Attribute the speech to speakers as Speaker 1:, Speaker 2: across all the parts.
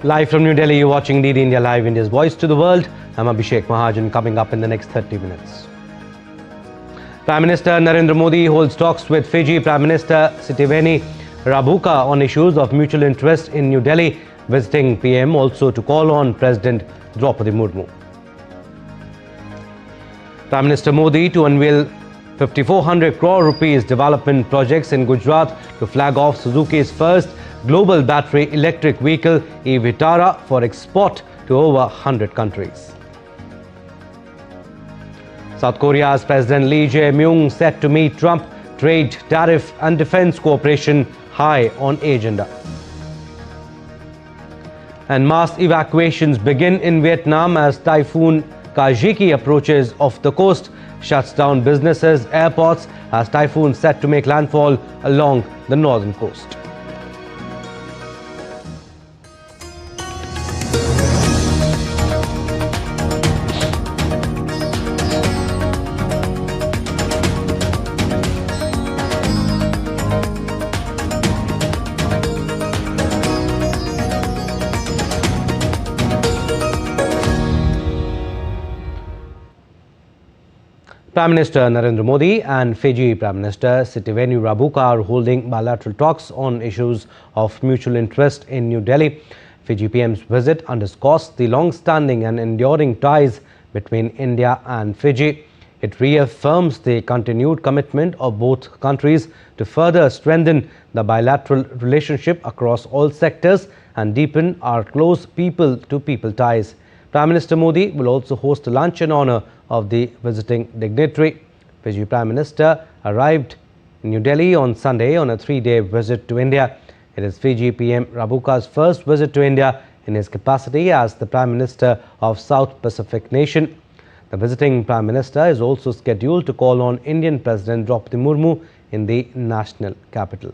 Speaker 1: Live from New Delhi, you're watching DD India Live, India's voice to the world. I'm Abhishek Mahajan, coming up in the next 30 minutes. Prime Minister Narendra Modi holds talks with Fiji Prime Minister Sitiveni Rabuka on issues of mutual interest in New Delhi, visiting PM also to call on President Draupadi Murmu. Prime Minister Modi to unveil 5,400 crore rupees development projects in Gujarat to flag off Suzuki's first global battery electric vehicle e-Vitara for export to over 100 countries. South Korea's President Lee Jae-myung set to meet Trump. Trade, tariff and defense cooperation high on agenda. And mass evacuations begin in Vietnam as Typhoon Kajiki approaches off the coast, shuts down businesses, airports as typhoon set to make landfall along the northern coast. Prime Minister Narendra Modi and Fiji Prime Minister Sitiveni Rabuka are holding bilateral talks on issues of mutual interest in New Delhi. Fiji PM's visit underscores the long-standing and enduring ties between India and Fiji. It reaffirms the continued commitment of both countries to further strengthen the bilateral relationship across all sectors and deepen our close people-to-people ties. Prime Minister Modi will also host a lunch in honour of the visiting dignitary. Fiji Prime Minister arrived in New Delhi on Sunday on a 3-day visit to India. It is Fiji PM Rabuka's first visit to India in his capacity as the Prime Minister of South Pacific nation. The visiting Prime Minister is also scheduled to call on Indian President Draupadi Murmu in the national capital.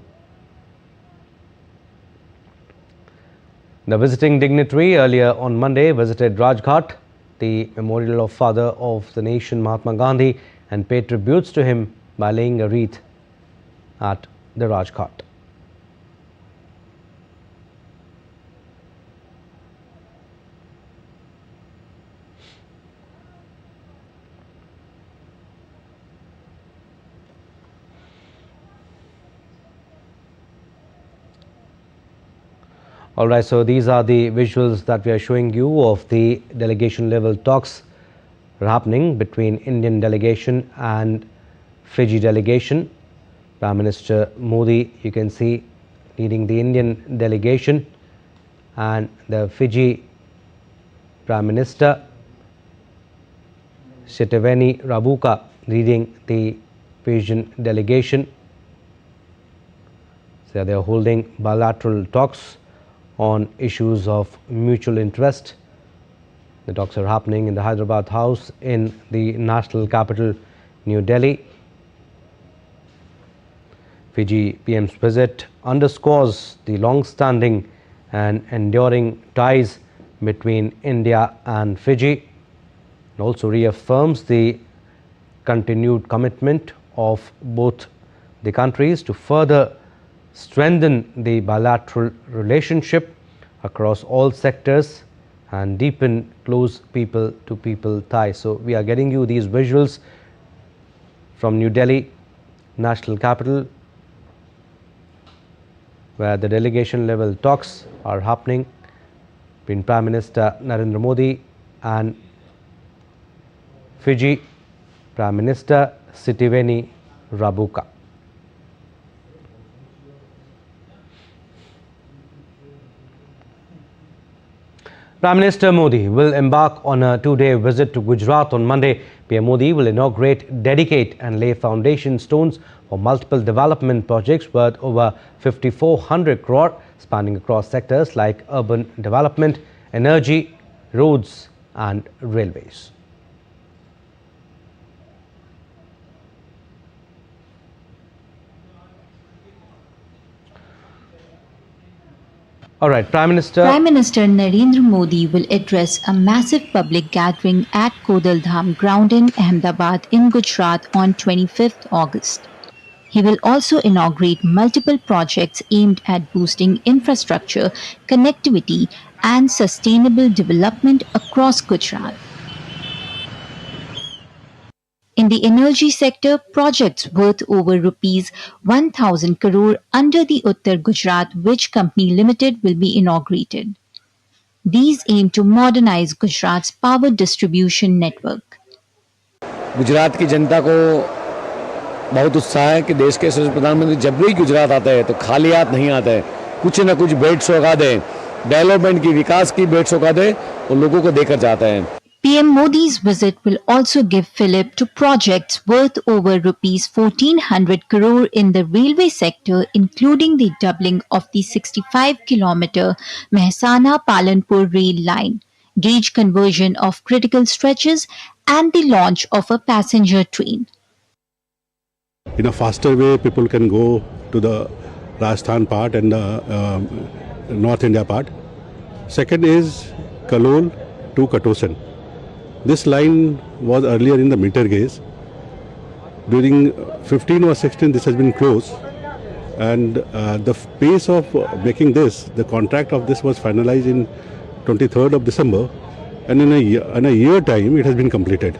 Speaker 1: The visiting dignitary earlier on Monday visited Rajghat, the memorial of Father of the Nation Mahatma Gandhi, and paid tributes to him by laying a wreath at the Rajghat. Alright, so these are the visuals that we are showing you of the delegation level talks happening between Indian delegation and Fiji delegation. Prime Minister Modi, you can see, leading the Indian delegation, and the Fiji Prime Minister Sitiveni Rabuka leading the Fijian delegation. So they are holding bilateral talks on issues of mutual interest. The talks are happening in the Hyderabad house in the national capital, New Delhi. Fiji PM's visit underscores the long-standing and enduring ties between India and Fiji. It also reaffirms the continued commitment of both the countries to further strengthen the bilateral relationship across all sectors and deepen close people-to-people ties. So we are getting you these visuals from New Delhi, national capital, where the delegation level talks are happening between Prime Minister Narendra Modi and Fiji Prime Minister Sitiveni Rabuka. Prime Minister Modi will embark on a 2-day visit to Gujarat on Monday. PM Modi will inaugurate, dedicate and lay foundation stones for multiple development projects worth over 5,400 crore, spanning across sectors like urban development, energy, roads and railways. All right, Prime Minister
Speaker 2: Narendra Modi will address a massive public gathering at Kodal Dham ground in Ahmedabad in Gujarat on 25th August. He will also inaugurate multiple projects aimed at boosting infrastructure, connectivity, and sustainable development across Gujarat. In the energy sector, projects worth over rupees 1,000 crore under the Uttar Gujarat Vij Company Limited will be inaugurated. These aim to modernize Gujarat's power distribution network.
Speaker 3: Gujarat की जनता को बहुत उत्साह है कि देश के यशस्वी प्रधानमंत्री जब भी गुजरात आते हैं तो खाली हाथ नहीं आते हैं, कुछ न कुछ भेंट सौगात दें, डेवलपमेंट की विकास की भेंट सौगात दें और लोगों को देकर जाते हैं.
Speaker 2: PM Modi's visit will also give fillip to projects worth over rupees 1,400 crore in the railway sector, including the doubling of the 65-kilometer Mehsana-Palanpur rail line, gauge conversion of critical stretches, and the launch of a passenger train.
Speaker 4: In a faster way, people can go to the Rajasthan part and the North India part. Second is Kalol to Katosan. This line was earlier in the meter gauge. During 15 or 16, this has been closed. And the pace of making this, the contract of this was finalized in 23rd of December. And in a year time, it has been completed.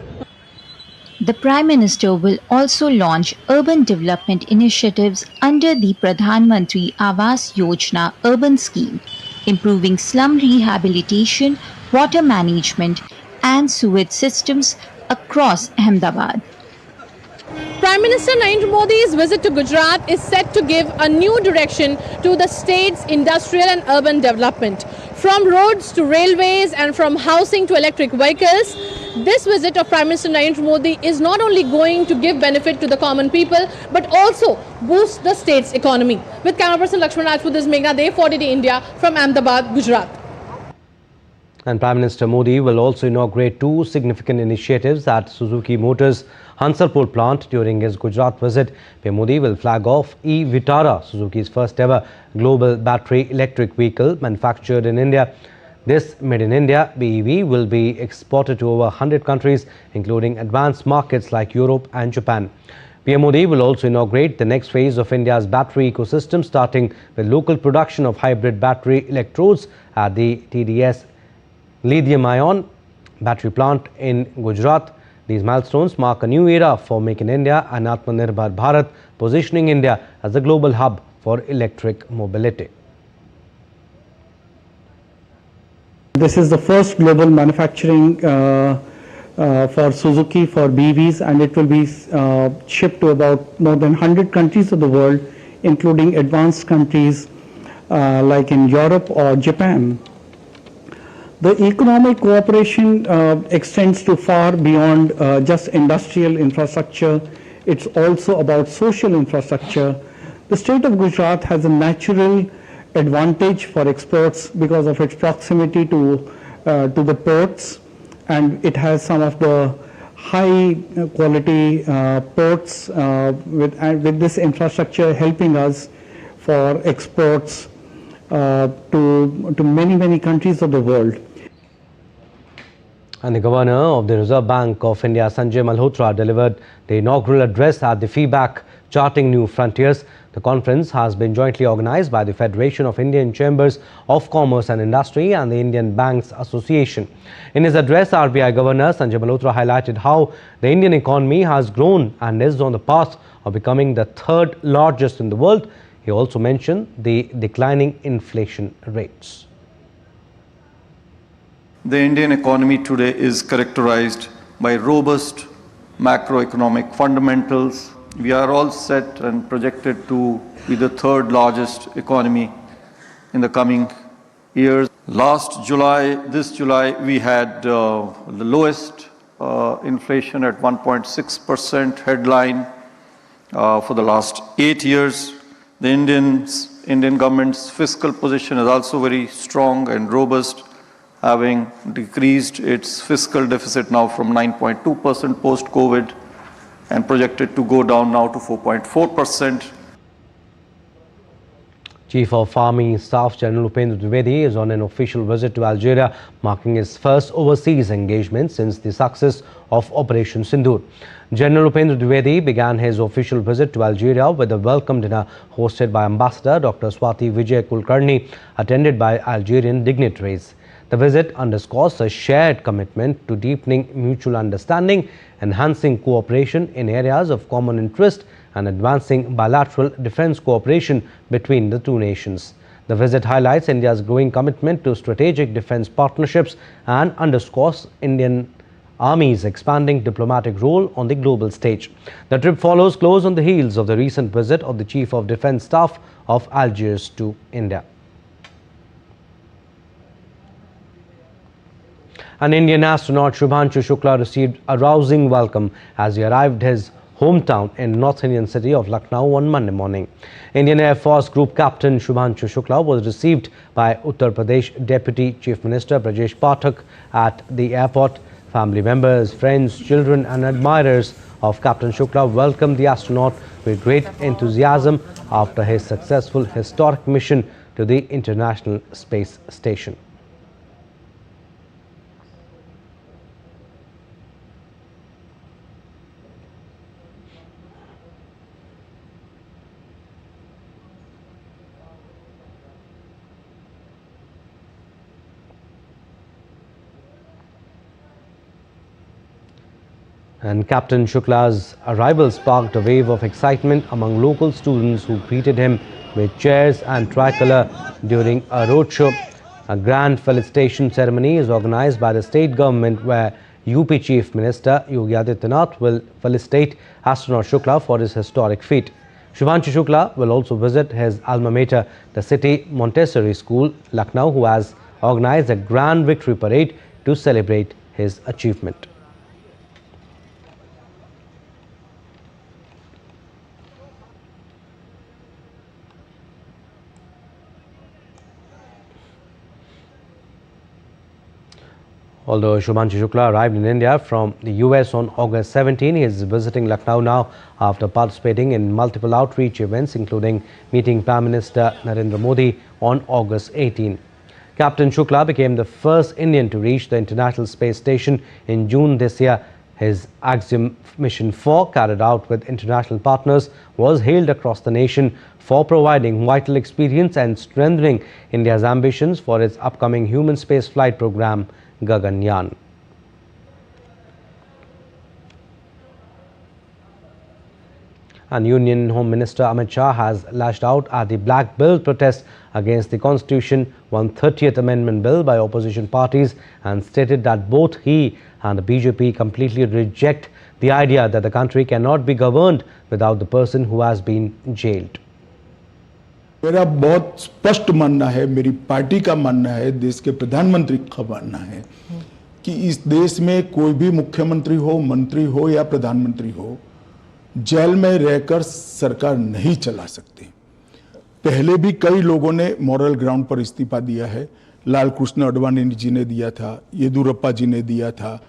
Speaker 2: The Prime Minister will also launch urban development initiatives under the Pradhan Mantri Awas Yojana urban scheme, improving slum rehabilitation, water management, and sewage systems across Ahmedabad.
Speaker 5: Prime Minister Narendra Modi's visit to Gujarat is set to give a new direction to the state's industrial and urban development. From roads to railways and from housing to electric vehicles, this visit of Prime Minister Narendra Modi is not only going to give benefit to the common people but also boost the state's economy. With camera person Lakshman Rajput, this is Meghna Dev for DD India from Ahmedabad, Gujarat.
Speaker 1: And Prime Minister Modi will also inaugurate two significant initiatives at Suzuki Motors Hansalpur plant during his Gujarat visit. PM Modi will flag off e-Vitara, Suzuki's first ever global battery electric vehicle manufactured in India. This made in India BEV will be exported to over 100 countries, including advanced markets like Europe and Japan. PM Modi will also inaugurate the next phase of India's battery ecosystem, starting with local production of hybrid battery electrodes at the TDS lithium-ion battery plant in Gujarat. These milestones mark a new era for Make in India and Atmanirbhar Bharat, positioning India as a global hub for electric mobility.
Speaker 6: This is the first global manufacturing for Suzuki for BEVs, and it will be shipped to about more than 100 countries of the world, including advanced countries like in Europe or Japan. The economic cooperation extends to far beyond just industrial infrastructure. It's also about social infrastructure. The state of Gujarat has a natural advantage for exports because of its proximity to the ports, and it has some of the high quality ports with this infrastructure helping us for exports to many countries of the world.
Speaker 1: And the Governor of the Reserve Bank of India, Sanjay Malhotra, delivered the inaugural address at the FEBAC, Charting New Frontiers. The conference has been jointly organized by the Federation of Indian Chambers of Commerce and Industry and the Indian Banks Association. In his address, RBI Governor Sanjay Malhotra highlighted how the Indian economy has grown and is on the path of becoming the third largest in the world. He also mentioned the declining inflation rates.
Speaker 7: The Indian economy today is characterized by robust macroeconomic fundamentals. We are all set and projected to be the third largest economy in the coming years. This July, we had the lowest inflation at 1.6% headline for the last 8 years. The Indian government's fiscal position is also very strong and robust, having decreased its fiscal deficit now from 9.2% post-COVID and projected to go down now to 4.4%.
Speaker 1: Chief of Army Staff General Upendra Dwivedi is on an official visit to Algeria, marking his first overseas engagement since the success of Operation Sindoor. General Upendra Dwivedi began his official visit to Algeria with a welcome dinner hosted by Ambassador Dr. Swati Vijay Kulkarni, attended by Algerian dignitaries. The visit underscores a shared commitment to deepening mutual understanding, enhancing cooperation in areas of common interest, and advancing bilateral defense cooperation between the two nations. The visit highlights India's growing commitment to strategic defense partnerships and underscores Indian Army's expanding diplomatic role on the global stage. The trip follows close on the heels of the recent visit of the Chief of Defense Staff of Algiers to India. An Indian astronaut, Shubhanshu Shukla, received a rousing welcome as he arrived his hometown in North Indian city of Lucknow on Monday morning. Indian Air Force Group Captain Shubhanshu Shukla was received by Uttar Pradesh Deputy Chief Minister Brajesh Pathak at the airport. Family members, friends, children and admirers of Captain Shukla welcomed the astronaut with great enthusiasm after his successful historic mission to the International Space Station. And Captain Shukla's arrival sparked a wave of excitement among local students who greeted him with cheers and tricolour during a roadshow. A grand felicitation ceremony is organised by the state government where UP Chief Minister Yogi Adityanath will felicitate astronaut Shukla for his historic feat. Shubhanshu Shukla will also visit his alma mater, the City Montessori School, Lucknow, who has organised a grand victory parade to celebrate his achievement. Although Shubhanshu Shukla arrived in India from the US on August 17, he is visiting Lucknow now after participating in multiple outreach events, including meeting Prime Minister Narendra Modi on August 18. Captain Shukla became the first Indian to reach the International Space Station in June this year. His Axiom Mission 4, carried out with international partners, was hailed across the nation for providing vital experience and strengthening India's ambitions for its upcoming human space flight program, Gaganyaan. And Union Home Minister Amit Shah has lashed out at the Black Bill protest against the Constitution 130th Amendment Bill by opposition parties and stated that both he and the BJP completely reject the idea that the country cannot be governed without the person who has been jailed.
Speaker 8: मेरा बहुत स्पष्ट मानना है, मेरी party का मानना है, देश के प्रधानमंत्री का मानना है कि इस देश में कोई भी मुख्यमंत्री हो, मंत्री हो या प्रधानमंत्री हो, जेल में रहकर सरकार नहीं चला सकते। पहले भी कई लोगों ने मॉरल ग्राउंड पर इस्तीफा दिया है। लाल कृष्ण अडवाणी जी ने दिया था, येदुरप्पा जी ने दिया था,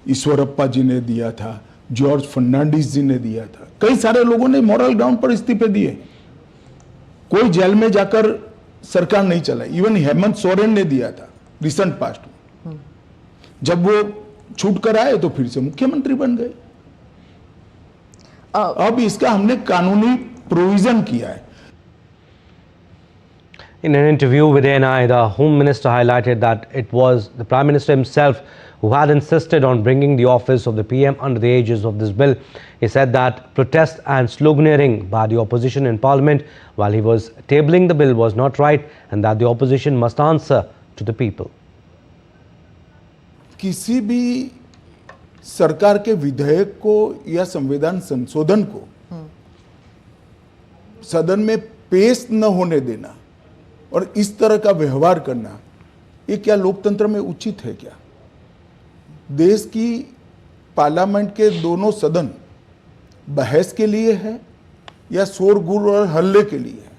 Speaker 8: ईश्वरप्पा जी ने दिया था, जॉर्ज फर्नांडिस जी ने दिया था। कई सारे लोगों ने मॉरल ग्राउंड पर इस्तीफे दिए। कोई जेल में जाकर सरकार नहीं चलाई। इवन हेमंत सोरेन ने दिया था रिसेंट पास्ट में। जब वो छूट कर आए तो फिर से मुख्यमंत्री बन गए। अब इसका हमने कानूनी प्रोविजन किया है।
Speaker 1: In an interview with ANI, the Home Minister highlighted that it was the Prime Minister himself who had insisted on bringing the office of the PM under the aegis of this bill. He said that protest and sloganeering by the opposition in Parliament while he was tabling the bill was not right and that the opposition must answer to the people.
Speaker 8: किसी भी सरकार के विधेयक को या संविधान संशोधन को सदन में पेश न होने देना और इस तरह का व्यवहार करना, ये क्या लोकतंत्र में उचित है? क्या देश की पार्लियामेंट के दोनों सदन बहस के लिए है या शोरगुल और हल्ले के लिए है?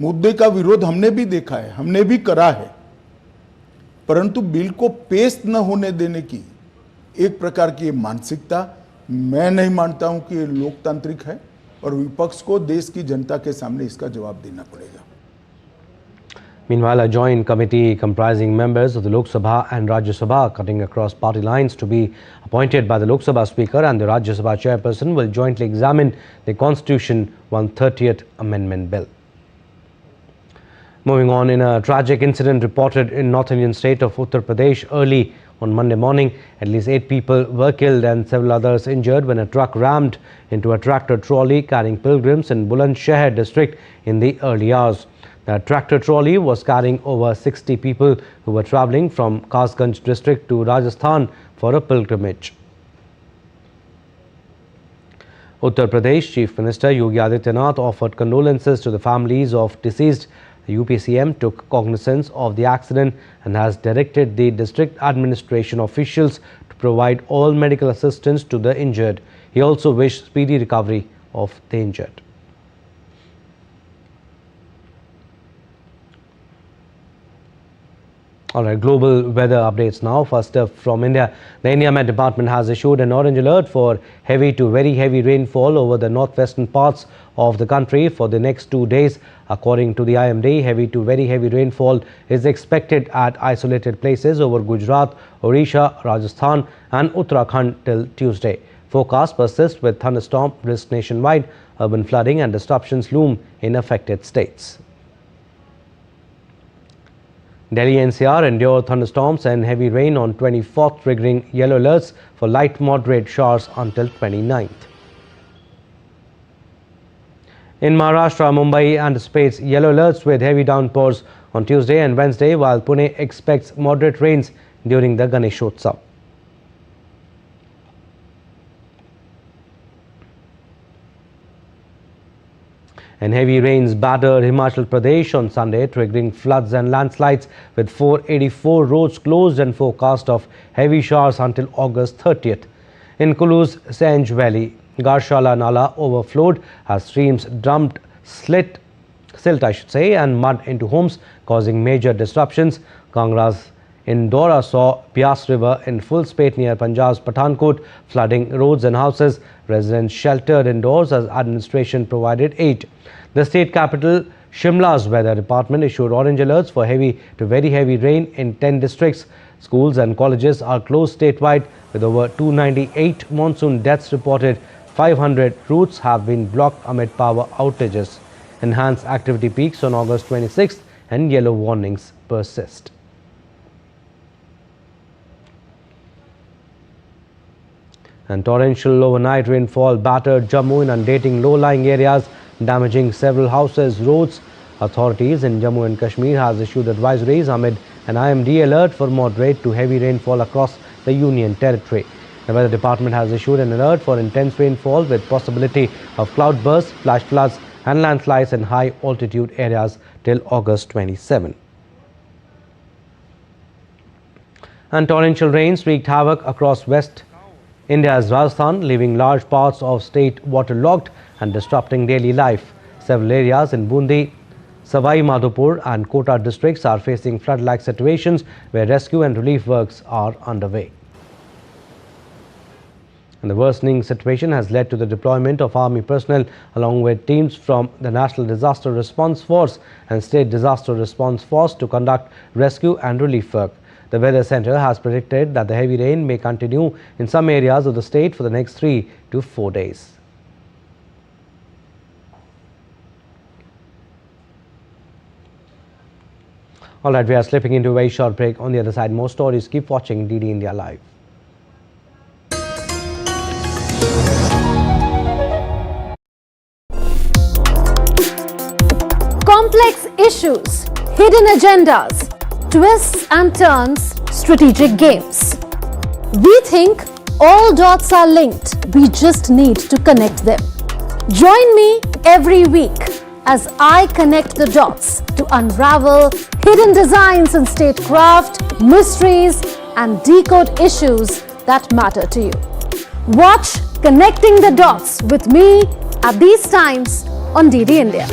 Speaker 8: मुद्दे का विरोध हमने भी देखा है, हमने भी करा है, परंतु बिल को पेश न होने देने की एक प्रकार की मानसिकता मैं नहीं मानता हूं कि ये लोकतांत्रिक है और विपक्ष को देश की जनता के सामने इसका जवाब देना पड़ेगा।
Speaker 1: Meanwhile, a joint committee comprising members of the Lok Sabha and Rajya Sabha cutting across party lines to be appointed by the Lok Sabha Speaker and the Rajya Sabha Chairperson will jointly examine the Constitution 130th Amendment Bill. Moving on, in a tragic incident reported in North Indian state of Uttar Pradesh early on Monday morning, at least 8 people were killed and several others injured when a truck rammed into a tractor trolley carrying pilgrims in Bulandshahr district in the early hours. The tractor trolley was carrying over 60 people who were travelling from Kasganj district to Rajasthan for a pilgrimage. Uttar Pradesh Chief Minister Yogi Adityanath offered condolences to the families of deceased. The UPCM took cognizance of the accident and has directed the district administration officials to provide all medical assistance to the injured. He also wished speedy recovery of the injured. All right, global weather updates now. First up from India, the India Met Department has issued an orange alert for heavy to very heavy rainfall over the northwestern parts of the country for the next 2 days. According to the IMD, heavy to very heavy rainfall is expected at isolated places over Gujarat, Odisha, Rajasthan and Uttarakhand till Tuesday. Forecast persists with thunderstorm risk nationwide. Urban flooding and disruptions loom in affected states. Delhi NCR endured thunderstorms and heavy rain on 24th, triggering yellow alerts for light moderate showers until 29th. In Maharashtra, Mumbai anticipates yellow alerts with heavy downpours on Tuesday and Wednesday, while Pune expects moderate rains during the Ganeshotsav. And heavy rains battered Himachal Pradesh on Sunday, triggering floods and landslides with 484 roads closed and forecast of heavy showers until August 30th. In Kulu's Sanj Valley, Garshala Nala overflowed as streams dumped silt and mud into homes, causing major disruptions. Kangra's Indora saw Bias River in full spate near Punjab's Pathankot, flooding roads and houses. Residents sheltered indoors as administration provided aid. The state capital, Shimla's weather department, issued orange alerts for heavy to very heavy rain in 10 districts. Schools and colleges are closed statewide with over 298 monsoon deaths reported. 500 routes have been blocked amid power outages. Enhanced activity peaks on August 26th and yellow warnings persist. And torrential overnight rainfall battered Jammu, inundating low-lying areas, damaging several houses, roads. Authorities in Jammu and Kashmir has issued advisories amid an IMD alert for moderate to heavy rainfall across the Union Territory. The Weather Department has issued an alert for intense rainfall with possibility of cloudbursts, flash floods and landslides in high altitude areas till August 27. And torrential rains wreaked havoc across West India's Rajasthan, leaving large parts of state waterlogged and disrupting daily life. Several areas in Bundi, Savai Madhopur and Kota districts are facing flood-like situations where rescue and relief works are underway. And the worsening situation has led to the deployment of army personnel along with teams from the National Disaster Response Force and State Disaster Response Force to conduct rescue and relief work. The Weather Centre has predicted that the heavy rain may continue in some areas of the state for the next 3 to 4 days. All right, we are slipping into a very short break. On the other side, more stories. Keep watching DD India Live.
Speaker 9: Complex issues, hidden agendas, twists and turns, strategic games. We think all dots are linked. We just need to connect them. Join me every week as I connect the dots to unravel hidden designs in statecraft, mysteries, and decode issues that matter to you. Watch Connecting the Dots with me at these times on DD India.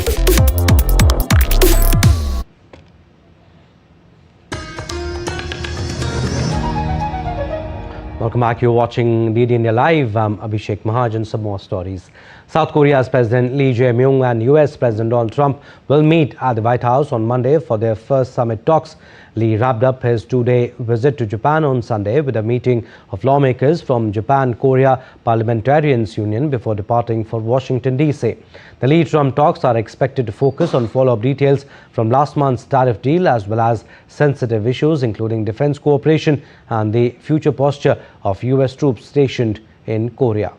Speaker 1: Welcome back. You're watching DD India Live. I'm Abhishek Mahajan. Some more stories. South Korea's President Lee Jae-myung and US President Donald Trump will meet at the White House on Monday for their first summit talks. Lee wrapped up his two-day visit to Japan on Sunday with a meeting of lawmakers from Japan-Korea Parliamentarians Union before departing for Washington, D.C. The Lee-Trump talks are expected to focus on follow-up details from last month's tariff deal as well as sensitive issues including defense cooperation and the future posture of US troops stationed in Korea.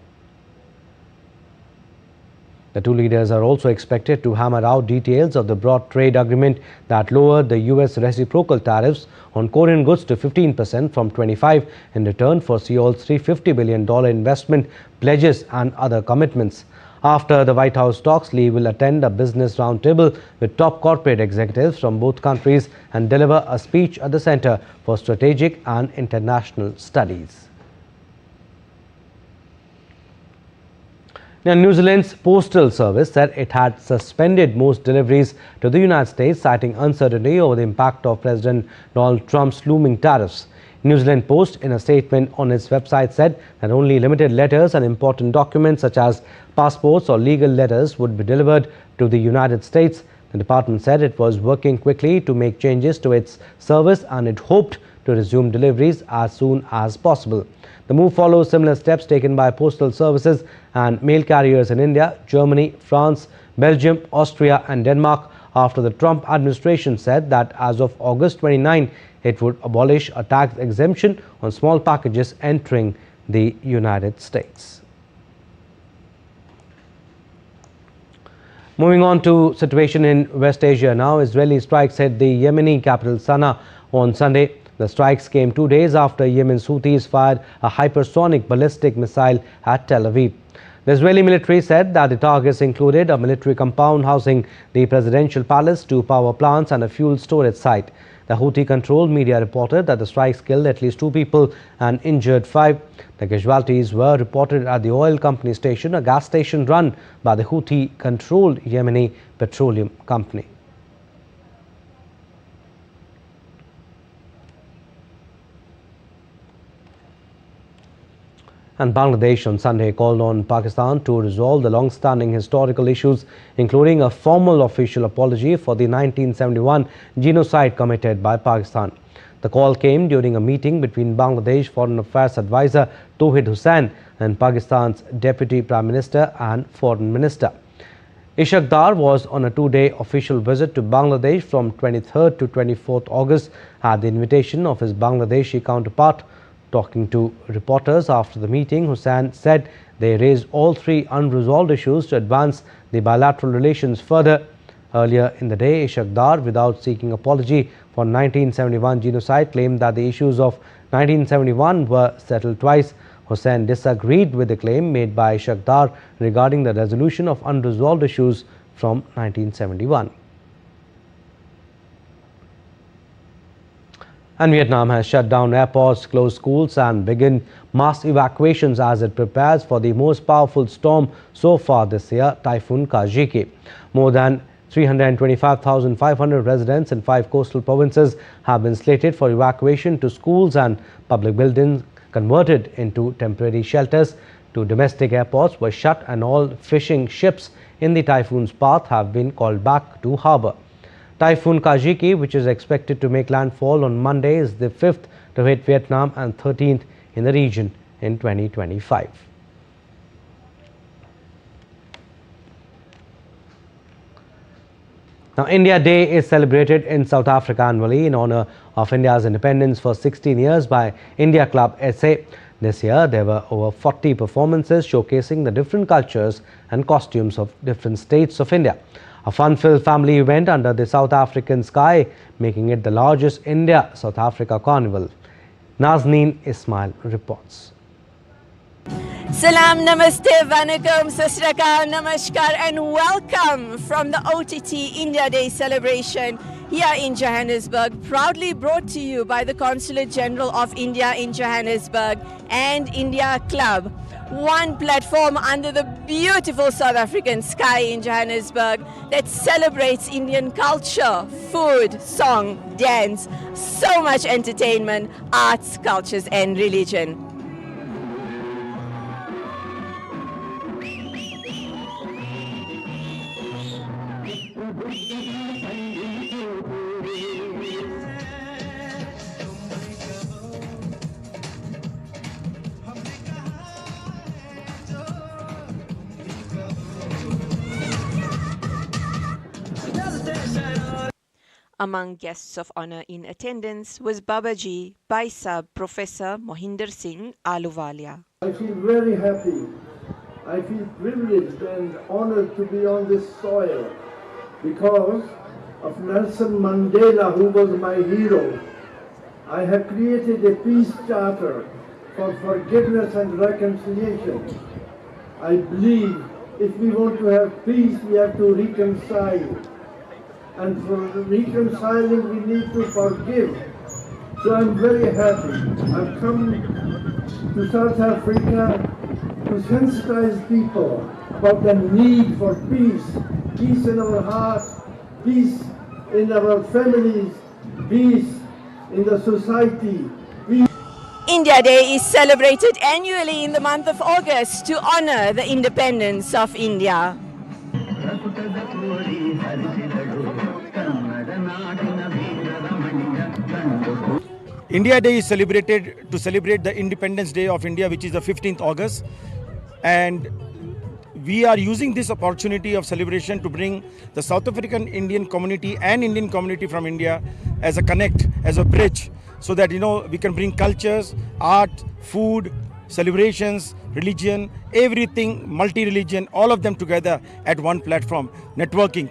Speaker 1: The two leaders are also expected to hammer out details of the broad trade agreement that lowered the US reciprocal tariffs on Korean goods to 15% from 25% in return for Seoul's $350 billion investment pledges and other commitments. After the White House talks, Lee will attend a business roundtable with top corporate executives from both countries and deliver a speech at the Center for Strategic and International Studies. Now, New Zealand's postal service said it had suspended most deliveries to the United States, citing uncertainty over the impact of President Donald Trump's looming tariffs. New Zealand Post, in a statement on its website, said that only limited letters and important documents such as passports or legal letters would be delivered to the United States. The department said it was working quickly to make changes to its service and it hoped to resume deliveries as soon as possible. The move follows similar steps taken by postal services and mail carriers in India, Germany, France, Belgium, Austria and Denmark after the Trump administration said that as of August 29, it would abolish a tax exemption on small packages entering the United States. Moving on to situation in West Asia now, Israeli strikes hit the Yemeni capital Sana'a on Sunday. The strikes came 2 days after Yemen's Houthis fired a hypersonic ballistic missile at Tel Aviv. The Israeli military said that the targets included a military compound housing the presidential palace, 2 power plants and a fuel storage site. The Houthi-controlled media reported that the strikes killed at least 2 people and injured 5. The casualties were reported at the oil company station, a gas station run by the Houthi-controlled Yemeni petroleum company. And Bangladesh on Sunday called on Pakistan to resolve the long-standing historical issues, including a formal official apology for the 1971 genocide committed by Pakistan. The call came during a meeting between Bangladesh Foreign Affairs Advisor Tauhid Hussain and Pakistan's Deputy Prime Minister and Foreign Minister. Ishaq Dar was on a 2-day official visit to Bangladesh from 23rd to 24th August at the invitation of his Bangladeshi counterpart. Talking to reporters after the meeting, Hussain said they raised all 3 unresolved issues to advance the bilateral relations further. Earlier in the day, Ishaq Dar, without seeking apology for 1971 genocide, claimed that the issues of 1971 were settled twice. Hussain disagreed with the claim made by Ishaq Dar regarding the resolution of unresolved issues from 1971. And Vietnam has shut down airports, closed schools and begun mass evacuations as it prepares for the most powerful storm so far this year, Typhoon Kajiki. More than 325,500 residents in 5 coastal provinces have been slated for evacuation to schools and public buildings converted into temporary shelters. 2 domestic airports were shut and all fishing ships in the typhoon's path have been called back to harbour. Typhoon Kajiki, which is expected to make landfall on Monday, is the 5th to hit Vietnam and 13th in the region in 2025. Now, India Day is celebrated in South Africa annually in honour of India's independence for 16 years by India Club SA. This year, there were over 40 performances showcasing the different cultures and costumes of different states of India. A fun-filled family event under the South African sky, making it the largest India-South Africa carnival. Nazneen Ismail reports.
Speaker 10: Salam, namaste, vanakkam, sasrakal, namaskar and welcome from the OTT India Day celebration here in Johannesburg, proudly brought to you by the Consulate General of India in Johannesburg and India Club. One platform under the beautiful South African sky in Johannesburg that celebrates Indian culture, food, song, dance, so much entertainment, arts, cultures and religion. Among guests of honor in attendance was Babaji Bhaisab Professor Mohinder Singh Ahluwalia.
Speaker 11: I feel very happy. I feel privileged and honored to be on this soil because of Nelson Mandela, who was my hero. I have created a peace charter for forgiveness and reconciliation. I believe if we want to have peace, we have to reconcile. And for reconciling, we need to forgive. So I'm very happy. I've come to South Africa to sensitize people about the need for peace. Peace in our hearts, peace in our families, peace in the society.
Speaker 10: India Day is celebrated annually in the month of August to honor the independence of India.
Speaker 12: India Day is celebrated to celebrate the Independence Day of India, which is the 15th August. And we are using this opportunity of celebration to bring the South African Indian community and Indian community from India as a connect, as a bridge, so that, we can bring cultures, art, food, celebrations, religion, everything, multi-religion, all of them together at one platform, networking.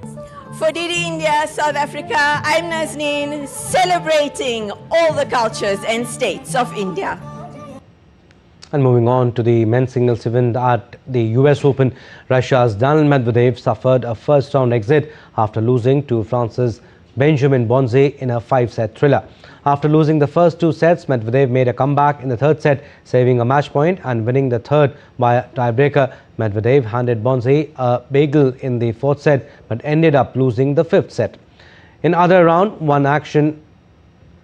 Speaker 10: For DD India, South Africa, I'm Nazneen, celebrating all the cultures and states of India.
Speaker 1: And moving on to the men's singles event at the US Open, Russia's Daniil Medvedev suffered a first-round exit after losing to France's Benjamin Bonzi in a 5-set thriller. After losing the first 2 sets, Medvedev made a comeback in the 3rd set, saving a match point and winning the 3rd by a tiebreaker. Medvedev handed Bonzi a bagel in the 4th set but ended up losing the 5th set. In other round 1 action,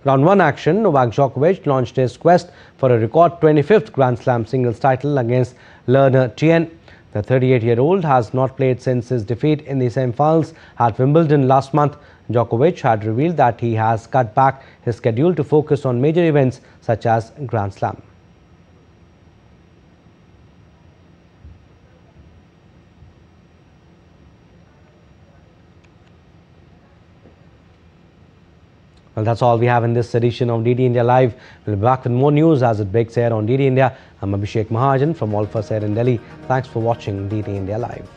Speaker 1: Novak Djokovic launched his quest for a record 25th Grand Slam singles title against Lerner Tien. The 38-year-old has not played since his defeat in the semi-finals at Wimbledon last month. Djokovic had revealed that he has cut back his schedule to focus on major events such as Grand Slam. Well, that's all we have in this edition of DD India Live. We'll be back with more news as it breaks air on DD India. I'm Abhishek Mahajan from All for Air in Delhi. Thanks for watching DD India Live.